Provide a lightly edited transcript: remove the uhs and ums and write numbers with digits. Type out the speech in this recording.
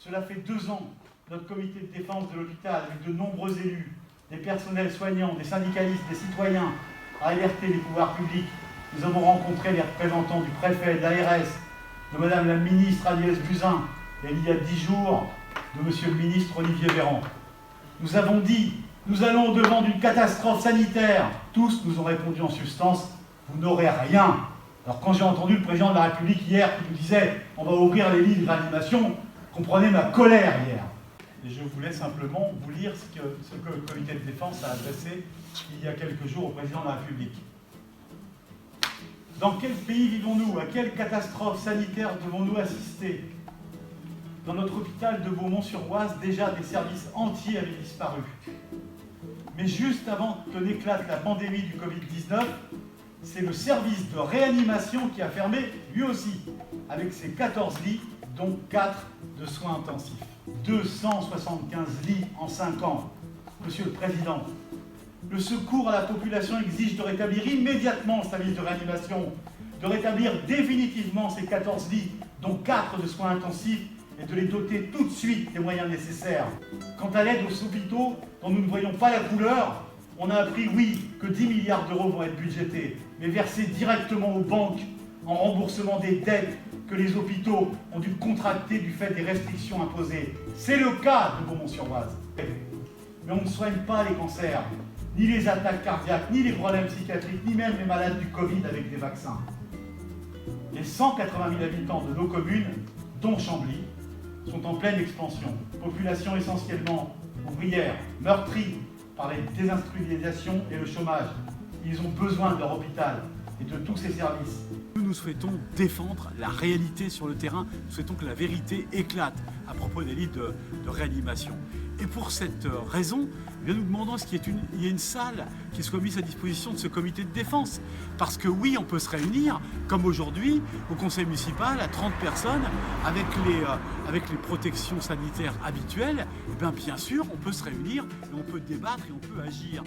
Cela fait 2 ans, notre comité de défense de l'hôpital, avec de nombreux élus, des personnels soignants, des syndicalistes, des citoyens, a alerté les pouvoirs publics. Nous avons rencontré les représentants du préfet, de l'ARS, de Madame la ministre Agnès Buzyn, et il y a 10 jours, de Monsieur le ministre Olivier Véran. Nous avons dit, nous allons au-devant d'une catastrophe sanitaire. Tous nous ont répondu en substance, vous n'aurez rien. Alors quand j'ai entendu le président de la République hier qui nous disait, on va ouvrir les lits de réanimation, comprenez ma colère hier. Et je voulais simplement vous lire ce que le comité de défense a adressé il y a quelques jours au président de la République. Dans quel pays vivons-nous? À quelle catastrophe sanitaire devons-nous assister? Dans notre hôpital de Beaumont-sur-Oise, déjà des services entiers avaient disparu. Mais juste avant que n'éclate la pandémie du Covid-19, c'est le service de réanimation qui a fermé lui aussi, avec ses 14 lits, dont 4 de soins intensifs. 275 lits en 5 ans. Monsieur le Président, le secours à la population exige de rétablir immédiatement le service de réanimation, de rétablir définitivement ces 14 lits, dont 4 de soins intensifs, et de les doter tout de suite des moyens nécessaires. Quant à l'aide aux hôpitaux, dont nous ne voyons pas la couleur, on a appris, oui, que 10 milliards d'euros vont être budgétés, mais versés directement aux banques en remboursement des dettes que les hôpitaux ont dû contracter du fait des restrictions imposées. C'est le cas de Beaumont-sur-Oise. Mais on ne soigne pas les cancers, ni les attaques cardiaques, ni les problèmes psychiatriques, ni même les malades du Covid avec des vaccins. Les 180 000 habitants de nos communes, dont Chambly, sont en pleine expansion. Population essentiellement ouvrière, meurtrie par les désindustrialisations et le chômage. Ils ont besoin de leur hôpital et de tous ses services. Nous souhaitons défendre la réalité sur le terrain. Nous souhaitons que la vérité éclate à propos des lits de réanimation. Et pour cette raison, nous demandons qu'il y ait une salle qui soit mise à disposition de ce comité de défense. Parce que oui, on peut se réunir, comme aujourd'hui, au conseil municipal, à 30 personnes, avec les protections sanitaires habituelles. Et bien sûr, on peut se réunir, et on peut débattre et on peut agir.